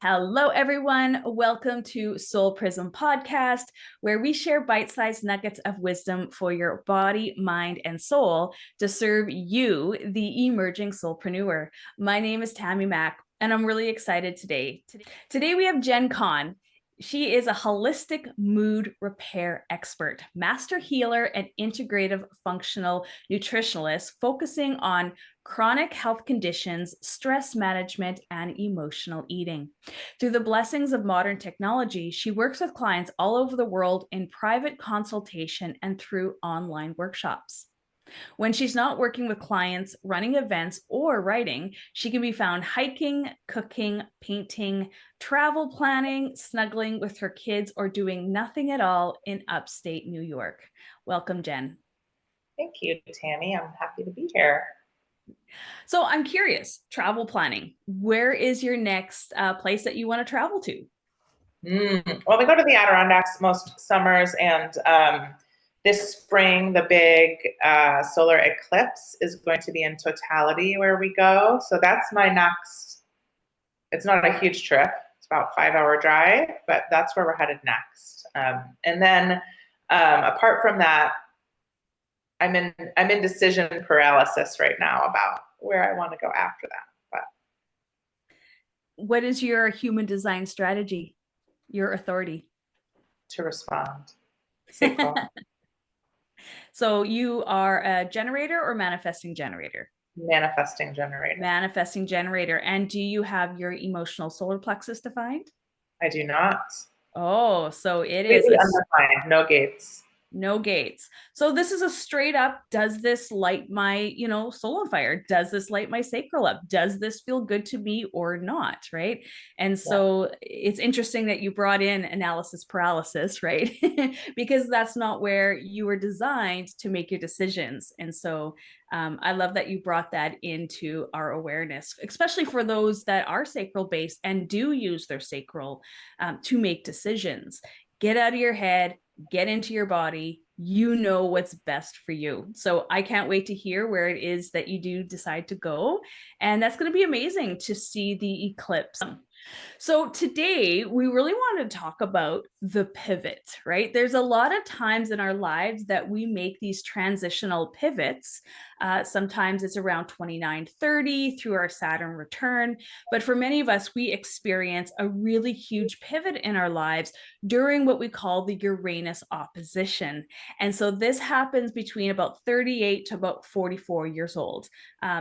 Hello, everyone. Welcome to Soul Prism Podcast, where we share bite-sized nuggets of wisdom for your body, mind, and soul to serve you, the emerging soulpreneur. My name is Tammy Mack, and I'm really excited today. Today we have Jen Kahn. She is a holistic mood repair expert, master healer, and integrative functional nutritionalist focusing on chronic health conditions, stress management, and emotional eating. Through the blessings of modern technology, she works with clients all over the world in private consultation and through online workshops. When she's not working with clients, running events, or writing, she can be found hiking, cooking, painting, travel planning, snuggling with her kids, or doing nothing at all in upstate New York. Welcome, Jen. Thank you, Tammy. I'm happy to be here. So I'm curious, travel planning, where is your next place that you want to travel to? Well, we go to the Adirondacks most summers, and this spring, the big solar eclipse is going to be in totality where we go. So that's my next, it's not a huge trip. It's about a 5-hour drive, but that's where we're headed next. And then apart from that, I'm in decision paralysis right now about where I want to go after that. But what is your human design strategy, your authority? To respond. So you are a generator or manifesting generator? Manifesting generator. Manifesting generator. And do you have your emotional solar plexus defined? I do not. Oh, so it Completely is undefined, no gates. No gates. So this is a straight up, does this light my, soul on fire? Does this light my sacral up? Does this feel good to me or not? Right. And so it's interesting that you brought in analysis paralysis, right? Because that's not where you were designed to make your decisions. And so I love that you brought that into our awareness, especially for those that are sacral based and do use their sacral to make decisions. Get out of your head, get into your body. You know what's best for you. So I can't wait to hear where it is that you do decide to go. And that's going to be amazing to see the eclipse. So today we really want to talk about the pivot, right? There's a lot of times in our lives that we make these transitional pivots. Sometimes it's around 29, 30 through our Saturn return. But for many of us, we experience a really huge pivot in our lives during what we call the Uranus opposition. And so this happens between about 38 to about 44 years old.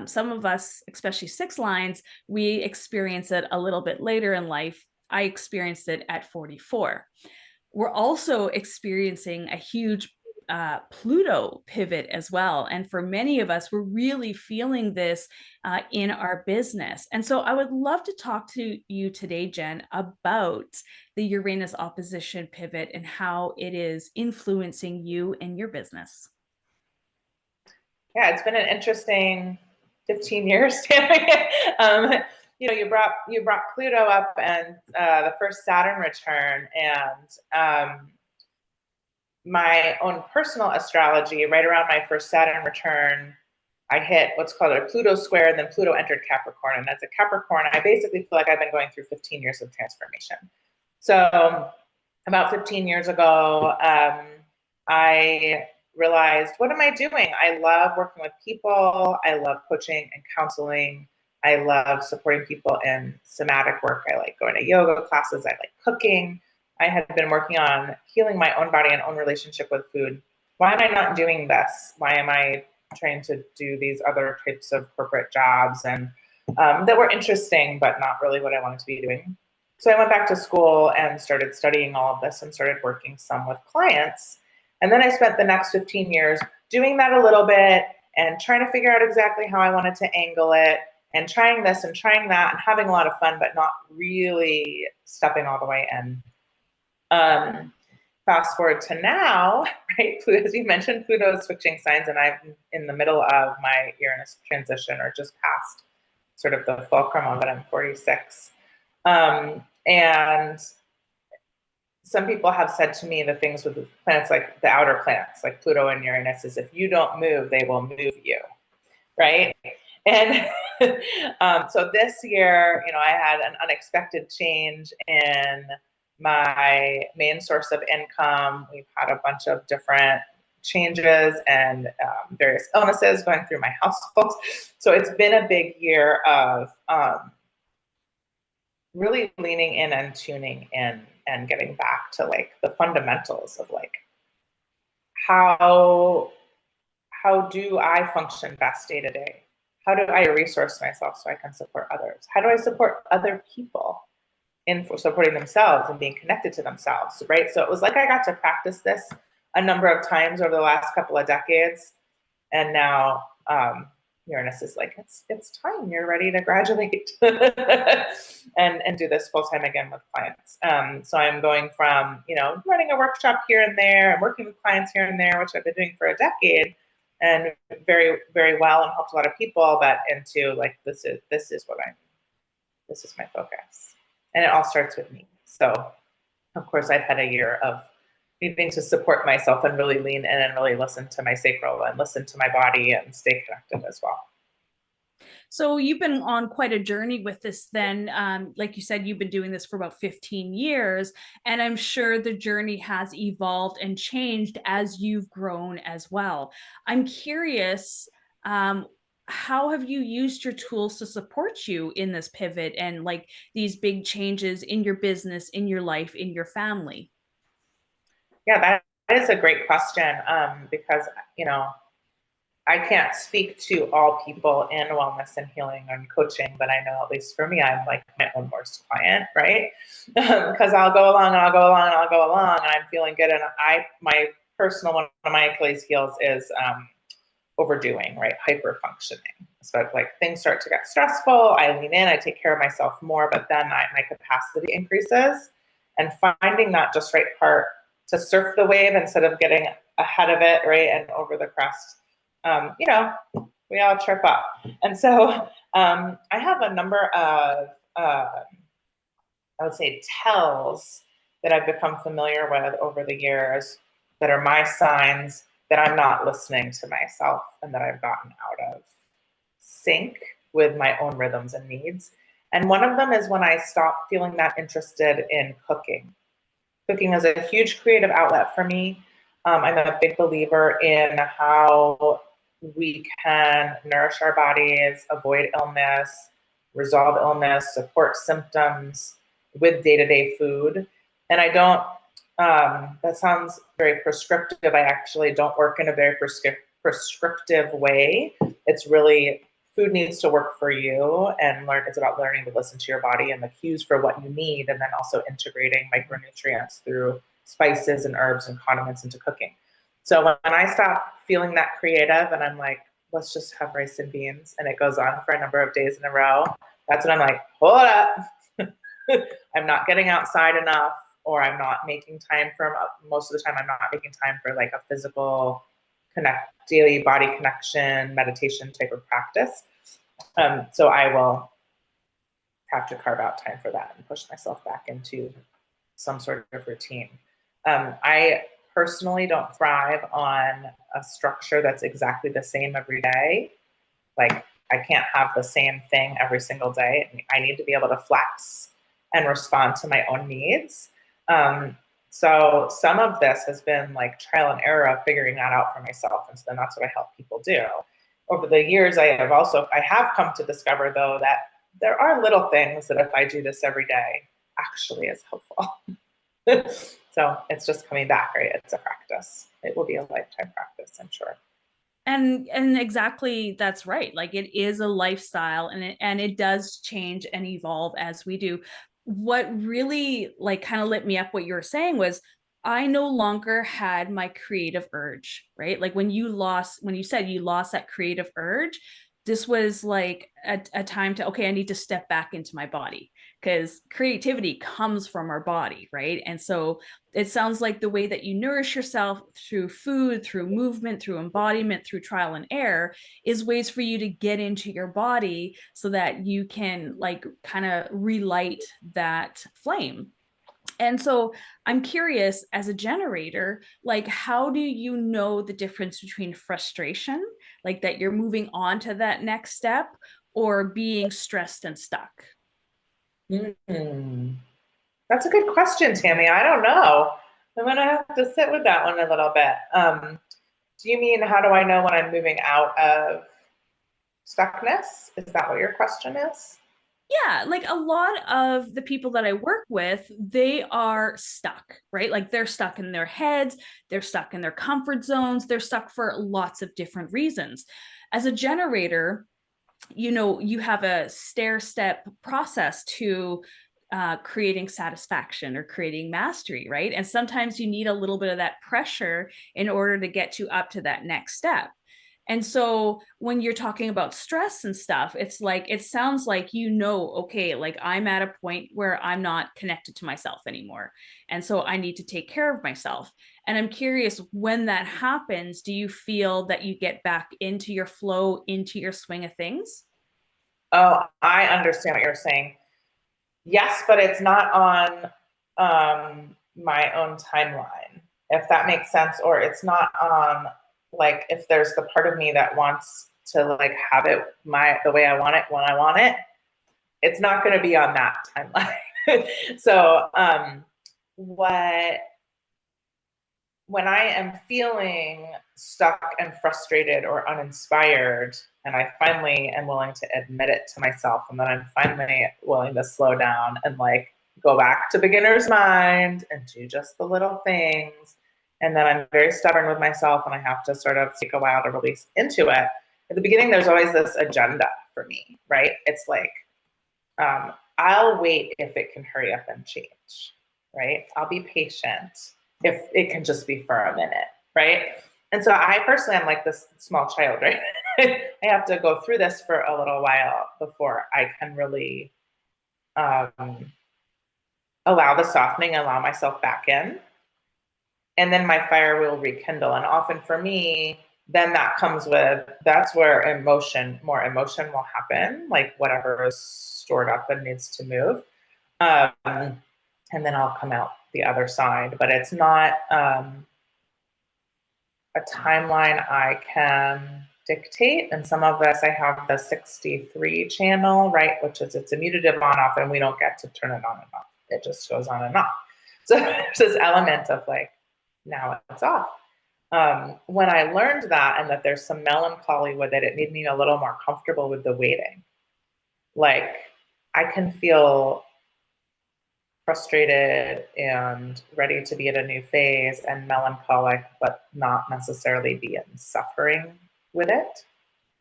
Some of us, especially six lines, we experience it a little bit later in life. I experienced it at 44. We're also experiencing a huge Pluto pivot as well. And for many of us, we're really feeling this in our business. And so I would love to talk to you today, Jen, about the Uranus opposition pivot and how it is influencing you and your business. Yeah, it's been an interesting 15 years. You brought Pluto up and the first Saturn return, and my own personal astrology, right around my first Saturn return, I hit what's called a Pluto square, and then Pluto entered Capricorn. And as a Capricorn, I basically feel like I've been going through 15 years of transformation. So about 15 years ago, I realized, what am I doing? I love working with people. I love coaching and counseling. I love supporting people in somatic work. I like going to yoga classes. I like cooking. I had been working on healing my own body and own relationship with food. Why am I not doing this? Why am I trying to do these other types of corporate jobs and that were interesting, but not really what I wanted to be doing? So I went back to school and started studying all of this and started working some with clients. And then I spent the next 15 years doing that a little bit and trying to figure out exactly how I wanted to angle it and trying this and trying that and having a lot of fun, but not really stepping all the way in. Fast forward to now, right? As you mentioned, Pluto is switching signs, and I'm in the middle of my Uranus transition, or just past sort of the fulcrum of it. I'm 46. And some people have said to me the things with the planets, like the outer planets, like Pluto and Uranus, is if you don't move, they will move you, right? And So this year, you know, I had an unexpected change in my main source of income. We've had a bunch of different changes and various illnesses going through my household. So it's been a big year of really leaning in and tuning in and getting back to like the fundamentals of like how do I function best day to day? How do I resource myself so I can support others? How do I support other people in supporting themselves and being connected to themselves, right? So it was like I got to practice this a number of times over the last couple of decades. And now Uranus is like, it's time, you're ready to graduate and do this full time again with clients. So I'm going from, you know, running a workshop here and there and working with clients here and there, which I've been doing for a decade and very, very well and helped a lot of people, but into like, this is my focus. And it all starts with me. So of course I've had a year of needing to support myself and really lean in and really listen to my sacral and listen to my body and stay connected as well. So you've been on quite a journey with this then. Like you said, you've been doing this for about 15 years, and I'm sure the journey has evolved and changed as you've grown as well. I'm curious, how have you used your tools to support you in this pivot and like these big changes in your business, in your life, in your family? Yeah, that is a great question because, you know, I can't speak to all people in wellness and healing and coaching, but I know at least for me, I'm like my own worst client, right? Because I'll go along and I'll go along and I'll go along and I'm feeling good. And my personal, one of my Achilles heels is overdoing, right? Hyper functioning. So like things start to get stressful. I lean in, I take care of myself more, but then my capacity increases, and finding that just right part to surf the wave instead of getting ahead of it, right? And over the crest. You know, we all trip up. And so I have a number of, I would say, tells that I've become familiar with over the years that are my signs that I'm not listening to myself and that I've gotten out of sync with my own rhythms and needs. And one of them is when I stop feeling that interested in cooking. Cooking is a huge creative outlet for me. I'm a big believer in how we can nourish our bodies, avoid illness, resolve illness, support symptoms with day-to-day food. And I don't, that sounds very prescriptive. I actually don't work in a very prescriptive way. It's really, food needs to work for you, and it's about learning to listen to your body and the cues for what you need, and then also integrating micronutrients through spices and herbs and condiments into cooking. So when I stop feeling that creative and I'm like, let's just have rice and beans, and it goes on for a number of days in a row, that's when I'm like, hold up. I'm not getting outside enough, or I'm not making time for, most of the time I'm not making time for like a physical daily body connection, meditation type of practice. So I will have to carve out time for that and push myself back into some sort of routine. I personally don't thrive on a structure that's exactly the same every day. Like I can't have the same thing every single day. I need to be able to flex and respond to my own needs. So some of this has been like trial and error of figuring that out for myself. And so then that's what I help people do. Over the years, I have come to discover though that there are little things that if I do this every day actually is helpful. So it's just coming back, right? It's a practice. It will be a lifetime practice, I'm sure. And exactly, that's right. Like it is a lifestyle, and it does change and evolve as we do. What really like kind of lit me up what you were saying was I no longer had my creative urge, right? Like when you said you lost that creative urge, this was like a time to, okay, I need to step back into my body, because creativity comes from our body, right? And so it sounds like the way that you nourish yourself through food, through movement, through embodiment, through trial and error is ways for you to get into your body so that you can like kind of relight that flame. And so I'm curious, as a generator, like, how do you know the difference between frustration, like that you're moving on to that next step, or being stressed and stuck? Hmm. That's a good question, Tammy. I don't know. I'm gonna have to sit with that one a little bit. Do you mean how do I know when I'm moving out of stuckness? Is that what your question is? Yeah, like a lot of the people that I work with, they are stuck, right? Like they're stuck in their heads, they're stuck in their comfort zones, they're stuck for lots of different reasons. As a generator, you have a stair step process to creating satisfaction or creating mastery, right? And sometimes you need a little bit of that pressure in order to get you up to that next step. And so when you're talking about stress and stuff, it's like, it sounds like, okay, like I'm at a point where I'm not connected to myself anymore. And so I need to take care of myself. And I'm curious, when that happens, do you feel that you get back into your flow, into your swing of things? Oh, I understand what you're saying. Yes, but it's not on my own timeline, if that makes sense, or it's not on, like, if there's the part of me that wants to like have it the way I want it when I want it, it's not going to be on that timeline. So what when I am feeling stuck and frustrated or uninspired, and I finally am willing to admit it to myself, and then I'm finally willing to slow down and like go back to beginner's mind and do just the little things. And then I'm very stubborn with myself, and I have to sort of take a while to release into it. At the beginning, there's always this agenda for me, right? It's like, I'll wait if it can hurry up and change, right? I'll be patient if it can just be for a minute, right? And so I personally am like this small child, right? I have to go through this for a little while before I can really um, allow the softening, allow myself back in, and then my fire will rekindle. And often for me, then that's where more emotion will happen, like whatever is stored up and needs to move. And then I'll come out the other side. But it's not a timeline I can dictate. And some of us, I have the 63 channel, right, which is it's immutative on off, and we don't get to turn it on and off. It just goes on and off. So there's this element of like, now it's off. When I learned that and that there's some melancholy with it, it made me a little more comfortable with the waiting. Like I can feel frustrated and ready to be at a new phase and melancholic, but not necessarily be in suffering with it.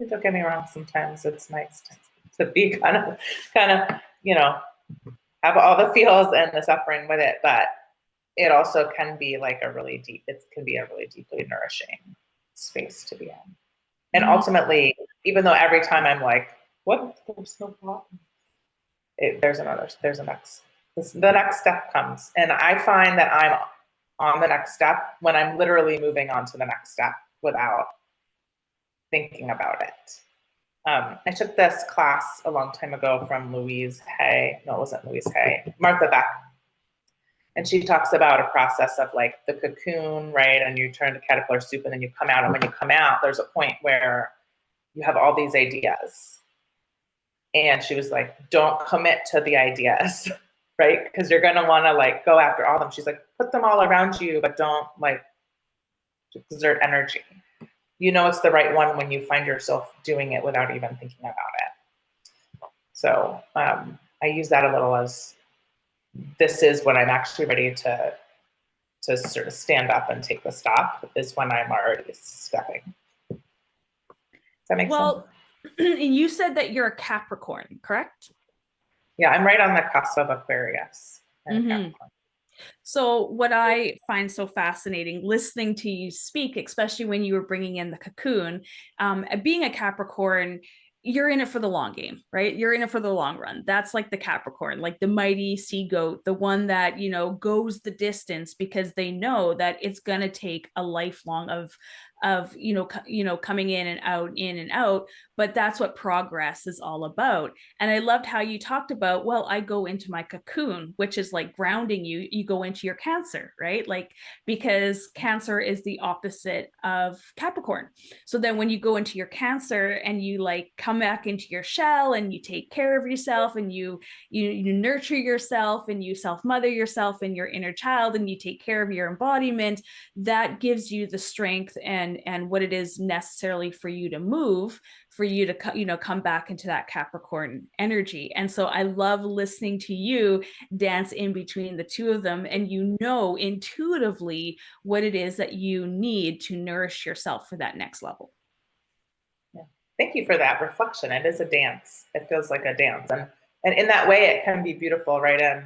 Don't get me wrong, sometimes it's nice to be kind of, have all the feels and the suffering with it, but it also can be like it can be a really deeply nourishing space to be in. And ultimately, even though every time I'm like, what? There's no problem. There's a next. The next step comes. And I find that I'm on the next step when I'm literally moving on to the next step without thinking about it. I took this class a long time ago from Louise Hay. No, it wasn't Louise Hay. Martha Beck. And she talks about a process of like the cocoon, right? And you turn to caterpillar soup and then you come out. And when you come out, there's a point where you have all these ideas. And she was like, don't commit to the ideas, right? Because you're going to want to like go after all of them. She's like, put them all around you, but don't like exert energy. You know it's the right one when you find yourself doing it without even thinking about it. So I use that a little as this is when I'm actually ready to sort of stand up and take the stop, is when I'm already stepping. Does that make sense? You said that you're a Capricorn, correct? Yeah, I'm right on the cusp of Aquarius and Capricorn. So what I find so fascinating listening to you speak, especially when you were bringing in the cocoon, being a Capricorn, you're in it for the long game, right? You're in it for the long run. That's like the Capricorn, like the mighty sea goat, the one that, goes the distance because they know that it's going to take a lifelong of coming in and out, but that's what progress is all about. And I loved how you talked about, well, I go into my cocoon, which is like grounding you. You go into your Cancer, right? Like, because Cancer is the opposite of Capricorn. So then when you go into your Cancer and you like come back into your shell and you take care of yourself and you nurture yourself and you self-mother yourself and your inner child and you take care of your embodiment, that gives you the strength and what it is necessarily for you to move, for you to come back into that Capricorn energy. And so I love listening to you dance in between the two of them, and intuitively what it is that you need to nourish yourself for that next level. Yeah. Thank you for that reflection. It is a dance. It feels like a dance. And in that way, it can be beautiful, right? And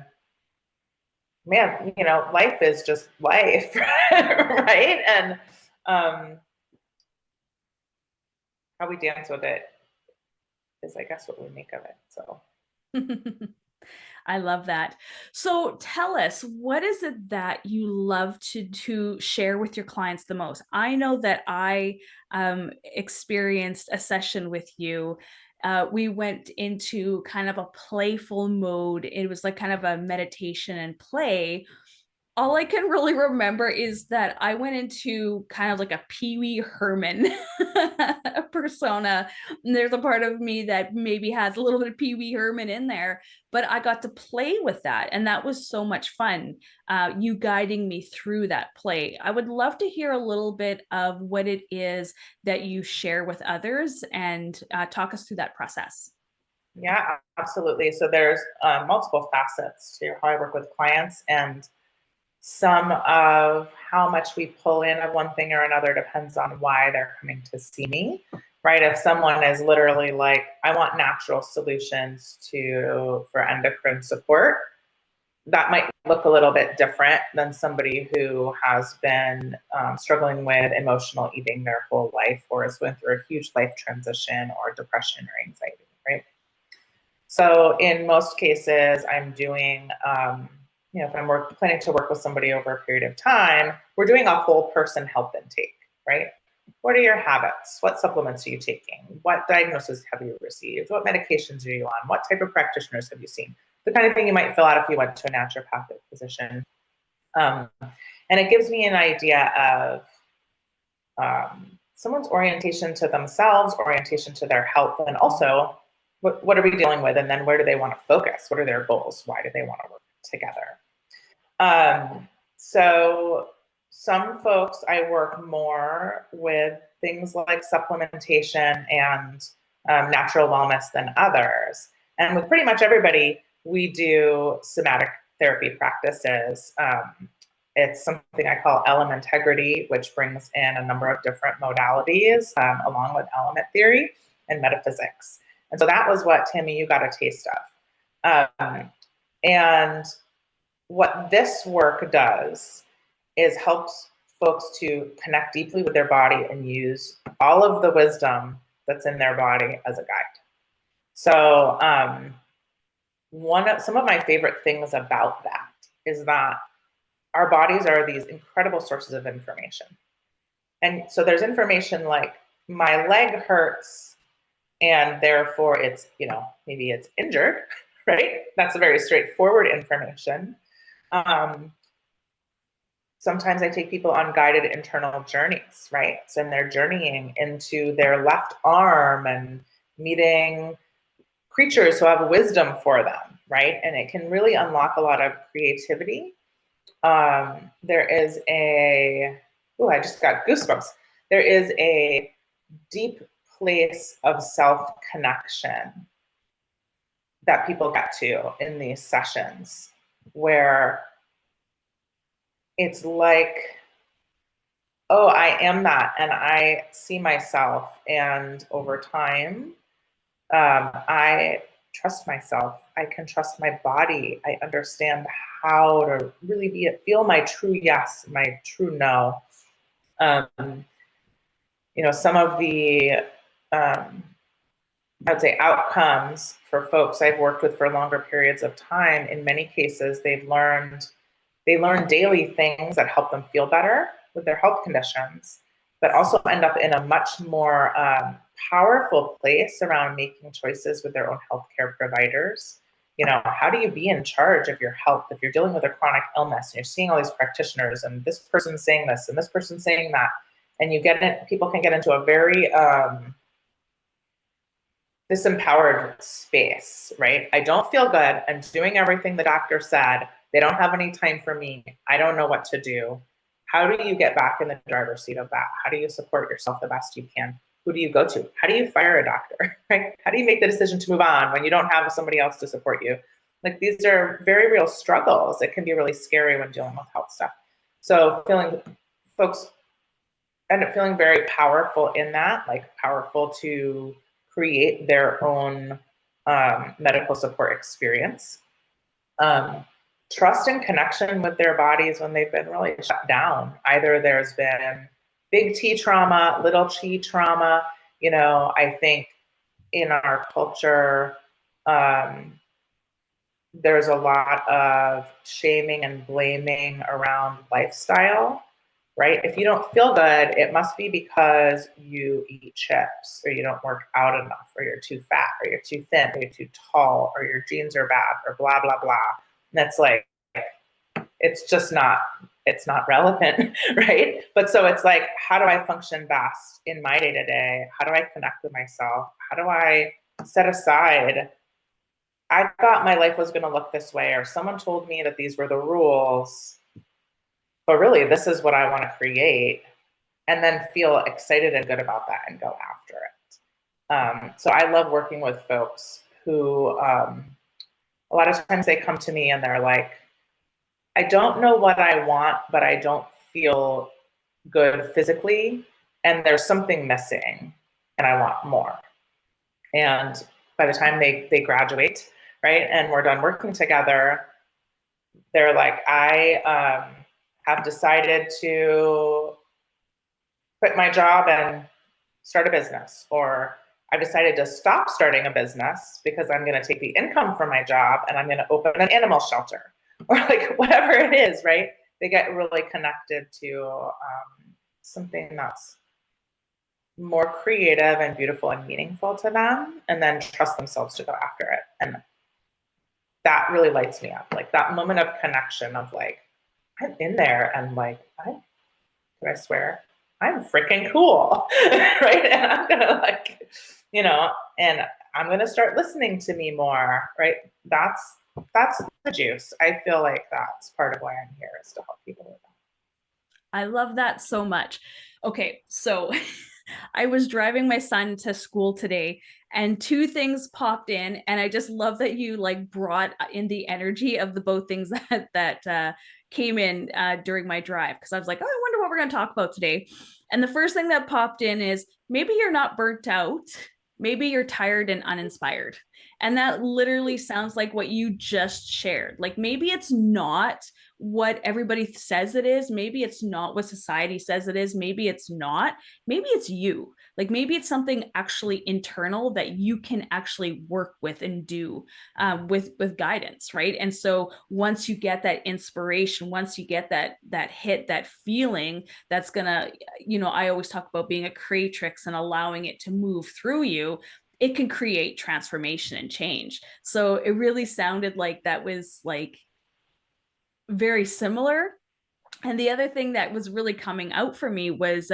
man, life is just life, right? And how we dance with it is, I guess, what we make of it. So I love that. So tell us, what is it that you love to share with your clients the most? I know that I experienced a session with you. We went into kind of a playful mode. It was like kind of a meditation and play. All I can really remember is that I went into kind of like a Pee Wee Herman persona. And there's a part of me that maybe has a little bit of Pee Wee Herman in there, but I got to play with that. And that was so much fun, you guiding me through that play. I would love to hear a little bit of what it is that you share with others and talk us through that process. yeah, absolutely. So there's multiple facets to how I work with clients, and some of how much we pull in of one thing or another depends on why they're coming to see me, right? If someone is literally like, I want natural solutions for endocrine support, that might look a little bit different than somebody who has been struggling with emotional eating their whole life, or is going through a huge life transition or depression or anxiety, right? So in most cases, I'm doing if I'm planning to work with somebody over a period of time, we're doing a whole person health intake, right? What are your habits? What supplements are you taking? What diagnoses have you received? What medications are you on? What type of practitioners have you seen? The kind of thing you might fill out if you went to a naturopathic physician. And it gives me an idea of someone's orientation to themselves, orientation to their health, and also what are we dealing with? And then where do they want to focus? What are their goals? Why do they want to work together? So some folks I work more with things like supplementation and natural wellness than others. And with pretty much everybody, we do somatic therapy practices. It's something I call element integrity, which brings in a number of different modalities along with element theory and metaphysics. And so that was what, Tammy, you got a taste of. And what this work does is helps folks to connect deeply with their body and use all of the wisdom that's in their body as a guide. So some of my favorite things about that is that our bodies are these incredible sources of information. And so there's information like, my leg hurts and therefore it's, maybe it's injured, right? That's a very straightforward information. Sometimes I take people on guided internal journeys, right? So they're journeying into their left arm and meeting creatures who have wisdom for them, right? And it can really unlock a lot of creativity. There is I just got goosebumps. There is a deep place of self-connection that people get to in these sessions, where it's like, oh, I am that, and I see myself, and over time, I trust myself. I can trust my body. I understand how to really feel my true yes, my true no. Some of the, I'd say, outcomes for folks I've worked with for longer periods of time, in many cases, they learn daily things that help them feel better with their health conditions. but also end up in a much more powerful place around making choices with their own healthcare providers. You know, how do you be in charge of your health if you're dealing with a chronic illness and you're seeing all these practitioners and this person's saying this and this person's saying that, and you get it, people can get into a very disempowered space, right? I don't feel good. I'm doing everything the doctor said. They don't have any time for me. I don't know what to do. How do you get back in the driver's seat of that? How do you support yourself the best you can? Who do you go to? How do you fire a doctor, right? How do you make the decision to move on when you don't have somebody else to support you? Like, these are very real struggles. It can be really scary when dealing with health stuff. So folks end up feeling very powerful in that, like powerful to create their own medical support experience. Trust and connection with their bodies when they've been really shut down. Either there's been big T trauma, little T trauma. You know, I think in our culture, there's a lot of shaming and blaming around lifestyle, right? If you don't feel good, it must be because you eat chips, or you don't work out enough, or you're too fat, or you're too thin, or you're too tall, or your genes are bad, or blah, blah, blah. And that's like, it's just not, it's not relevant, right? But so it's like, how do I function best in my day to day? How do I connect with myself? How do I set aside, I thought my life was going to look this way, or someone told me that these were the rules, but really this is what I want to create, and then feel excited and good about that and go after it. So I love working with folks who, a lot of times they come to me and they're like, I don't know what I want, but I don't feel good physically, and there's something missing, and I want more. And by the time they graduate, right, and we're done working together, they're like, I have decided to quit my job and start a business, or I've decided to stop starting a business because I'm going to take the income from my job and I'm going to open an animal shelter, or like whatever it is, right? They get really connected to something that's more creative and beautiful and meaningful to them, and then trust themselves to go after it. And that really lights me up. Like that moment of connection of like, I'm in there and like, I swear, I'm freaking cool, right? And I'm gonna like, you know, and I'm gonna start listening to me more, right? That's the juice. I feel like that's part of why I'm here, is to help people with that. I love that so much. Okay, so I was driving my son to school today and two things popped in, and I just love that you like brought in the energy of the both things that came in during my drive, because I was like, oh, I wonder what we're going to talk about today. And the first thing that popped in is, maybe you're not burnt out, maybe you're tired and uninspired. And that literally sounds like what you just shared. Like, maybe it's not what everybody says it is. Maybe it's not what society says it is. Maybe it's not. Maybe it's you. Like, maybe it's something actually internal that you can actually work with and do with guidance, right? And so once you get that inspiration, once you get that hit, that feeling, that's gonna, you know, I always talk about being a creatrix and allowing it to move through you. It can create transformation and change. So it really sounded like that was like very similar. And the other thing that was really coming out for me was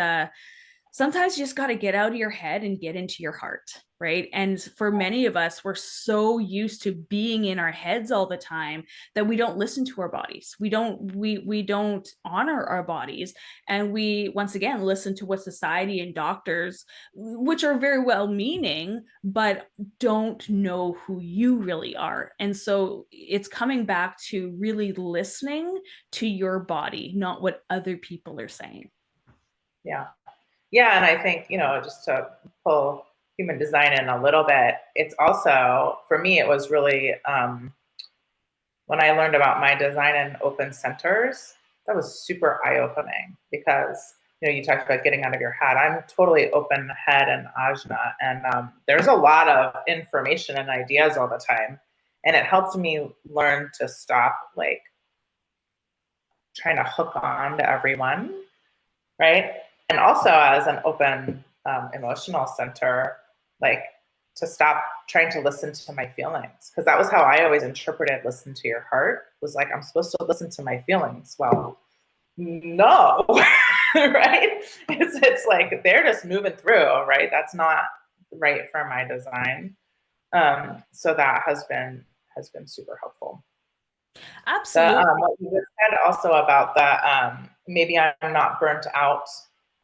sometimes you just got to get out of your head and get into your heart, right? And for many of us, we're so used to being in our heads all the time that we don't listen to our bodies. We don't honor our bodies, and we once again listen to what society and doctors, which are very well meaning, but don't know who you really are. And so it's coming back to really listening to your body, not what other people are saying. Yeah. Yeah, and I think, you know, just to pull human design in a little bit, it's also, for me, it was really, when I learned about my design and open centers, that was super eye-opening, because, you know, you talked about getting out of your head. I'm totally open head and ajna, and there's a lot of information and ideas all the time. And it helped me learn to stop like trying to hook on to everyone, right? also as an open emotional center, like to stop trying to listen to my feelings, because that was how I always interpreted listen to your heart, was like I'm supposed to listen to my feelings. Well, no. Right? It's like they're just moving through, right? That's not right for my design. So that has been super helpful. Absolutely. What you just said also about the maybe I'm not burnt out.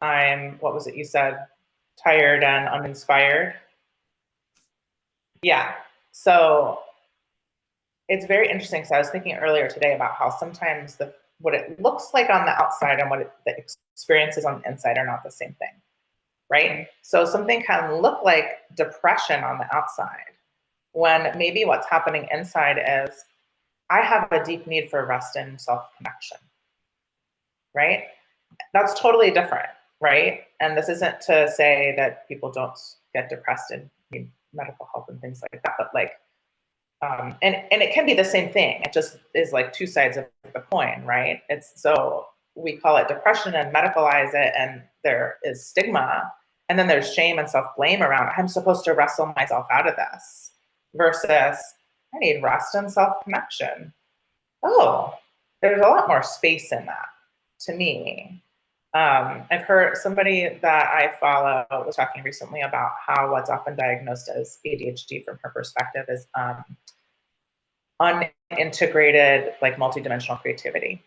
I'm, what was it you said? Tired and uninspired. Yeah. So it's very interesting. So I was thinking earlier today about how sometimes what it looks like on the outside and the experiences on the inside are not the same thing, right? So something can look like depression on the outside when maybe what's happening inside is I have a deep need for rest and self-connection, right? That's totally different, right? And this isn't to say that people don't get depressed and need medical help and things like that, but like, and it can be the same thing. It just is like two sides of the coin, right? It's so we call it depression and medicalize it, and there is stigma, and then there's shame and self-blame around I'm supposed to wrestle myself out of this, versus I need rest and self-connection. Oh, there's a lot more space in that to me. I've heard somebody that I follow was talking recently about how what's often diagnosed as ADHD from her perspective is unintegrated, like multidimensional creativity,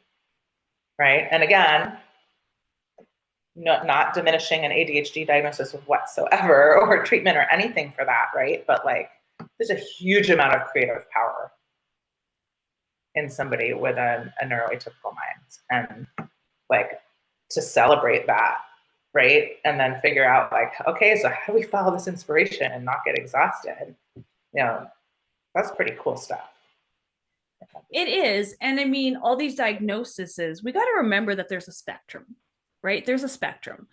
right? And again, not diminishing an ADHD diagnosis whatsoever or treatment or anything for that, right? But like, there's a huge amount of creative power in somebody with a neuroatypical mind, and like to celebrate that, right? And then figure out like, okay, so how do we follow this inspiration and not get exhausted? That's pretty cool stuff. It is. And I mean, all these diagnoses, we got to remember that there's a spectrum, right? There's a spectrum.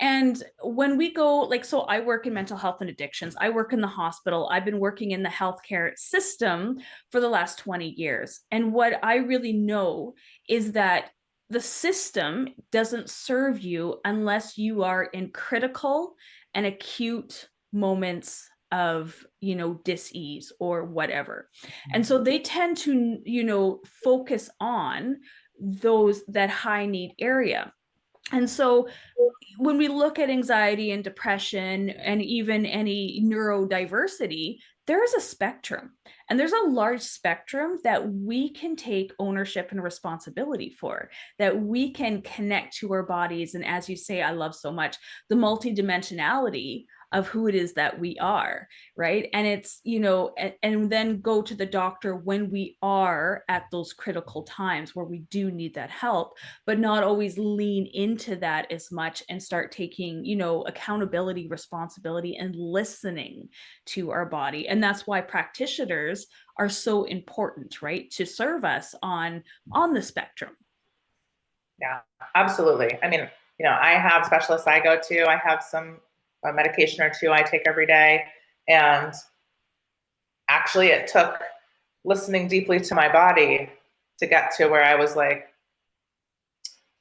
And when we go, like, so I work in mental health and addictions, I work in the hospital, I've been working in the healthcare system for the last 20 years. And what I really know is that the system doesn't serve you unless you are in critical and acute moments of dis-ease or whatever. And so they tend to focus on that high need area. And so when we look at anxiety and depression and even any neurodiversity, there is a spectrum, and there's a large spectrum that we can take ownership and responsibility for, that we can connect to our bodies. And as you say, I love so much the multidimensionality of who it is that we are, right? And it's, and then go to the doctor when we are at those critical times where we do need that help, but not always lean into that as much and start taking, accountability, responsibility, and listening to our body. And that's why practitioners are so important, right? To serve us on the spectrum. Yeah, absolutely. I mean, I have specialists I go to. I have a medication or two I take every day. And actually it took listening deeply to my body to get to where I was like,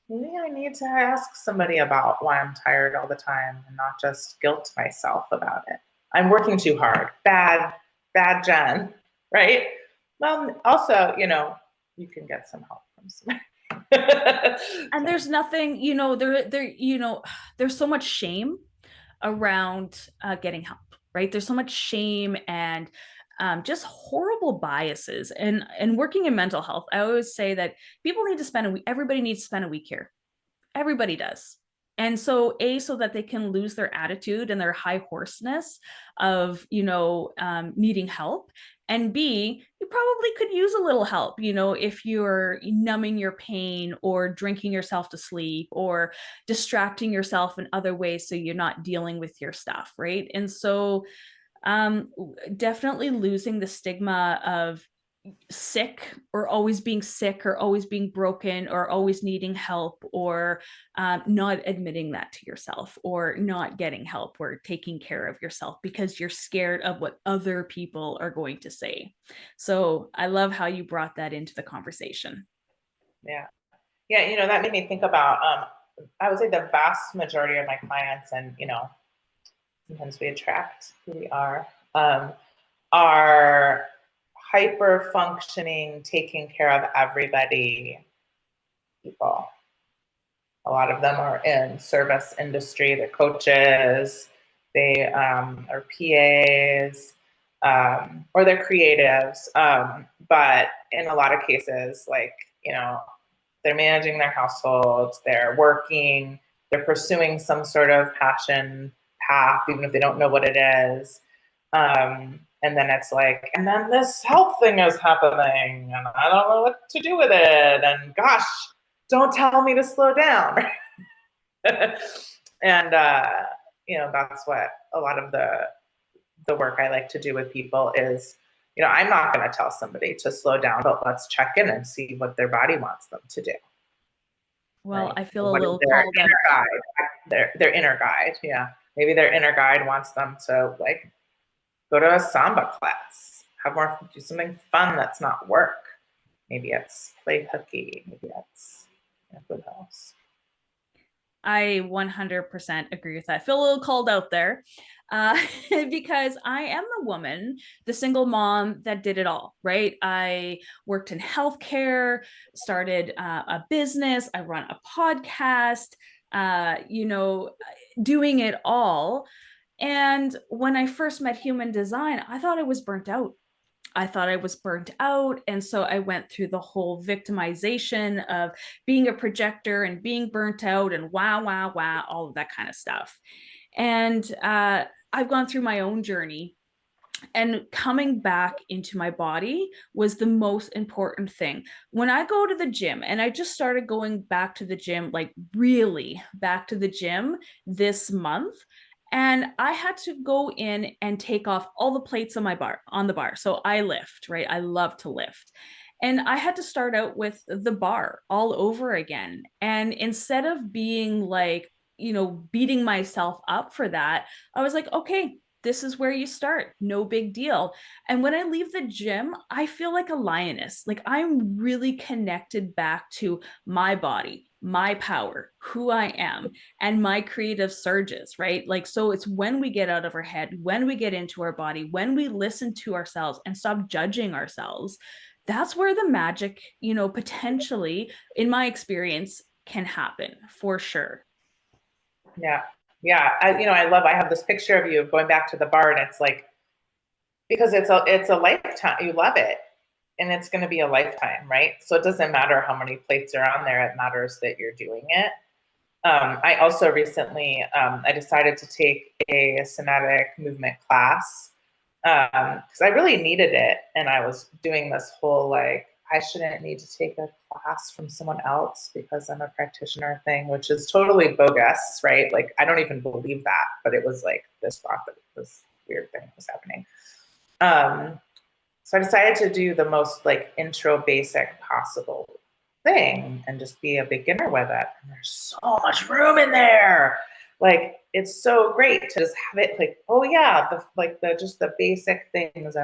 maybe I need to ask somebody about why I'm tired all the time and not just guilt myself about it. I'm working too hard. Bad Jen, right? Well, also, you can get some help from somebody. And there's nothing, there's so much shame around getting help, right? There's so much shame and just horrible biases. And working in mental health, I always say that people need to spend a week, everybody needs to spend a week here. Everybody does. And so so that they can lose their attitude and their high horseness of needing help, and B, you probably could use a little help, if you're numbing your pain or drinking yourself to sleep or distracting yourself in other ways so you're not dealing with your stuff, right? And so definitely losing the stigma of sick or always being broken or always needing help, or not admitting that to yourself, or not getting help or taking care of yourself because you're scared of what other people are going to say. So I love how you brought that into the conversation. Yeah, that made me think about I would say the vast majority of my clients, and sometimes we attract who we are hyper functioning, taking care of everybody people. A lot of them are in service industry. They're coaches, they are PAs, or they're creatives. But in a lot of cases, like, they're managing their households, they're working, they're pursuing some sort of passion path, even if they don't know what it is. And then it's like, and then this health thing is happening, and I don't know what to do with it. And gosh, don't tell me to slow down. And that's what a lot of the work I like to do with people is, I'm not going to tell somebody to slow down, but let's check in and see what their body wants them to do. Well, right? I feel a What is little their called inner out. guide? Their inner guide, yeah. Maybe their inner guide wants them to like go to a Samba class, do something fun that's not work. Maybe it's play hooky. Maybe it's food house. I 100% agree with that. I feel a little called out there because I am the woman, the single mom that did it all, right? I worked in healthcare, started a business, I run a podcast, doing it all. And when I first met human design, I thought I was burnt out. And so I went through the whole victimization of being a projector and being burnt out and wow, all of that kind of stuff. And I've gone through my own journey. And coming back into my body was the most important thing. When I go to the gym, and I just started going back to the gym, like really back to the gym this month, and I had to go in and take off all the plates on the bar. So I lift, right? I love to lift. And I had to start out with the bar all over again. And instead of being like, beating myself up for that, I was like, okay, this is where you start. No big deal. And when I leave the gym, I feel like a lioness. Like I'm really connected back to my body, my power, who I am, and my creative surges, right? Like, so it's when we get out of our head, when we get into our body, when we listen to ourselves and stop judging ourselves, that's where the magic, potentially, in my experience, can happen for sure. Yeah. Yeah. I have this picture of you going back to the bar, and it's like, because it's a lifetime, you love it, and it's going to be a lifetime, right? So it doesn't matter how many plates are on there. It matters that you're doing it. I also recently, I decided to take a somatic movement class because I really needed it. And I was doing this whole, like, I shouldn't need to take a class from someone else because I'm a practitioner thing, which is totally bogus, right? Like, I don't even believe that, but it was like this thought that this weird thing was happening. So I decided to do the most like intro basic possible thing and just be a beginner with it. And there's so much room in there. Like, it's so great to just have it like, oh yeah, just the basic things.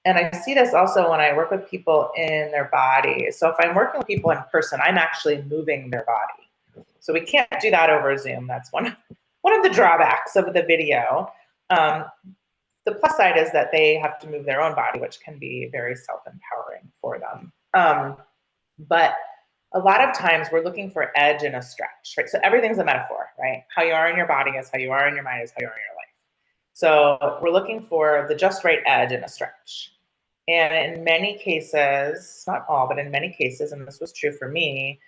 And I see this also when I work with people in their body. So if I'm working with people in person, I'm actually moving their body. So we can't do that over Zoom. That's one of the drawbacks of the video. The plus side is that they have to move their own body, which can be very self-empowering for them. But a lot of times we're looking for edge and a stretch, right? So everything's a metaphor, right? How you are in your body is how you are in your mind is how you are in your life. So we're looking for the just right edge and a stretch. And in many cases, not all, but in many cases, and this was true for me,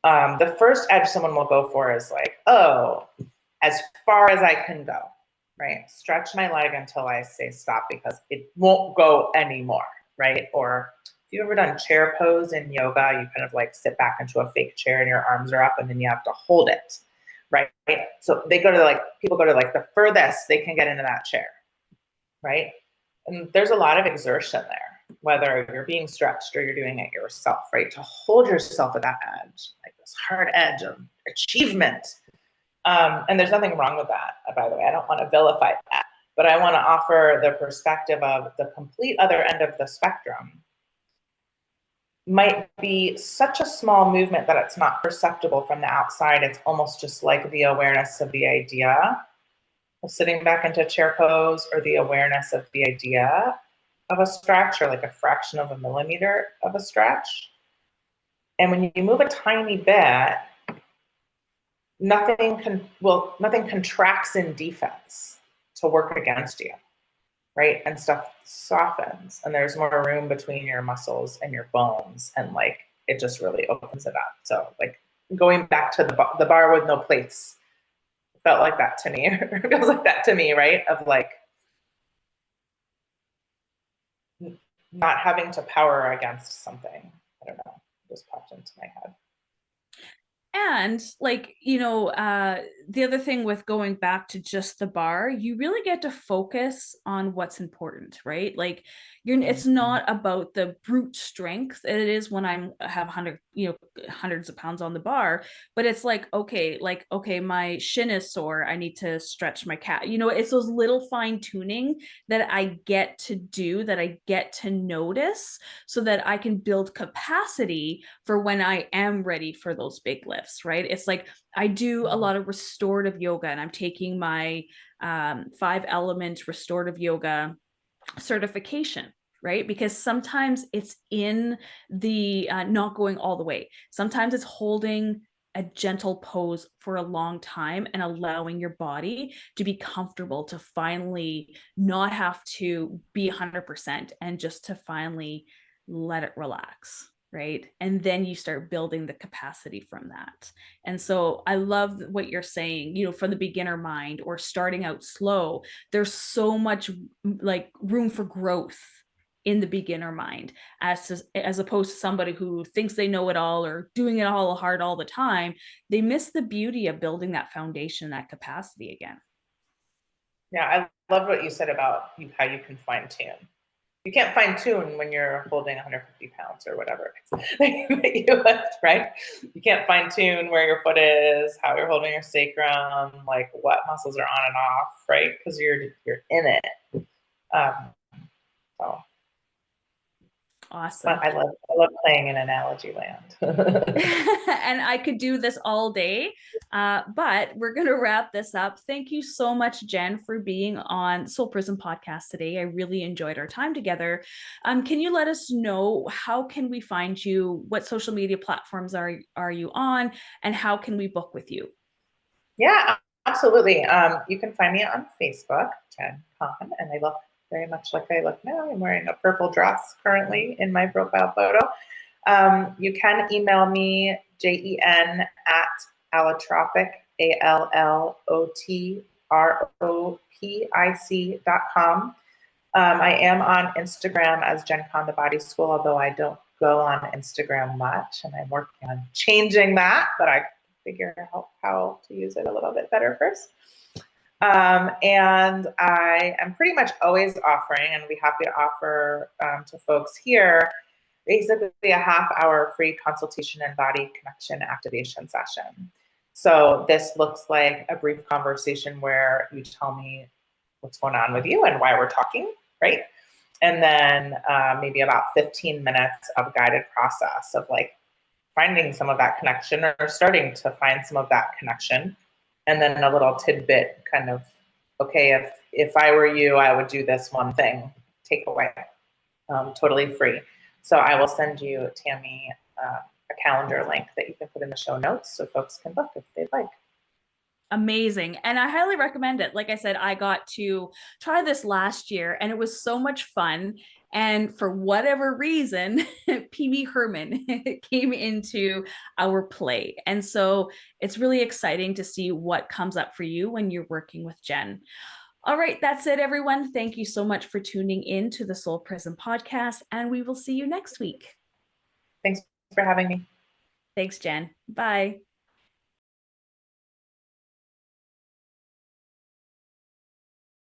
the first edge someone will go for is like, oh, as far as I can go, right? Stretch my leg until I say stop because it won't go anymore, right? Or if you've ever done chair pose in yoga, you kind of like sit back into a fake chair and your arms are up and then you have to hold it, right? So people go to like the furthest they can get into that chair, right? And there's a lot of exertion there, whether you're being stretched or you're doing it yourself, right? To hold yourself at that edge, like this hard edge of achievement. And there's nothing wrong with that, by the way. I don't want to vilify that, but I want to offer the perspective of the complete other end of the spectrum, might be such a small movement that it's not perceptible from the outside. It's almost just like the awareness of the idea of sitting back into chair pose, or the awareness of the idea of a stretch, or like a fraction of a millimeter of a stretch. And when you move a tiny bit, nothing contracts in defense to work against you, right? And stuff softens, and there's more room between your muscles and your bones, and like it just really opens it up. So like going back to the bar with no plates felt like that to me. It feels like that to me, right? Of like not having to power against something. I don't know, it just popped into my head. And like, you know, the other thing with going back to just the bar, you really get to focus on what's important, right? Like it's not about the brute strength. It is when I have hundreds of pounds on the bar, but it's like, okay, my shin is sore. I need to stretch my calf. You know, it's those little fine tuning that I get to do, that I get to notice, so that I can build capacity for when I am ready for those big lifts, right? It's like I do a lot of restorative yoga, and I'm taking my 5-element restorative yoga certification, right? Because sometimes it's in the not going all the way. Sometimes it's holding a gentle pose for a long time and allowing your body to be comfortable, to finally not have to be 100%, and just to finally let it relax, right? And then you start building the capacity from that. And so I love what you're saying, you know, for the beginner mind or starting out slow, there's so much like room for growth in the beginner mind, as opposed to somebody who thinks they know it all or doing it all hard all the time. They miss the beauty of building that foundation, that capacity again. Yeah, I love what you said about how you can fine tune. You can't fine tune when you're holding 150 pounds or whatever that you lift, right? You can't fine tune where your foot is, how you're holding your sacrum, like what muscles are on and off, right? Because you're in it. So Awesome. I love playing in analogy land. And I could do this all day, but we're going to wrap this up. Thank you so much, Jen, for being on Soul Prison podcast today. I really enjoyed our time together. Can you let us know, how can we find you? What social media platforms are you on, and how can we book with you? Yeah, absolutely. You can find me on Facebook, Jen Kahn, and I look very much like I look now. I'm wearing a purple dress currently in my profile photo. You can email me, JEN at allotropic, ALLOTROPIC.com. I am on Instagram as Jen Kahn the Body School, although I don't go on Instagram much, and I'm working on changing that, but I figure out how to use it a little bit better first. And I am pretty much always offering, and I'd be happy to offer to folks here, basically a half-hour free consultation and body connection activation session. So this looks like a brief conversation where you tell me what's going on with you and why we're talking, right? And then maybe about 15 minutes of guided process of like finding some of that connection, or starting to find some of that connection. And then a little tidbit kind of, okay, if I were you, I would do this one thing, take away, totally free. So I will send you, Tammy, a calendar link that you can put in the show notes so folks can book if they'd like. Amazing. And I highly recommend it. Like I said, I got to try this last year and it was so much fun. And for whatever reason, PB Herman came into our play. And so it's really exciting to see what comes up for you when you're working with Jen. All right, that's it, everyone. Thank you so much for tuning in to the Soul Prison podcast, and we will see you next week. Thanks for having me. Thanks, Jen. Bye.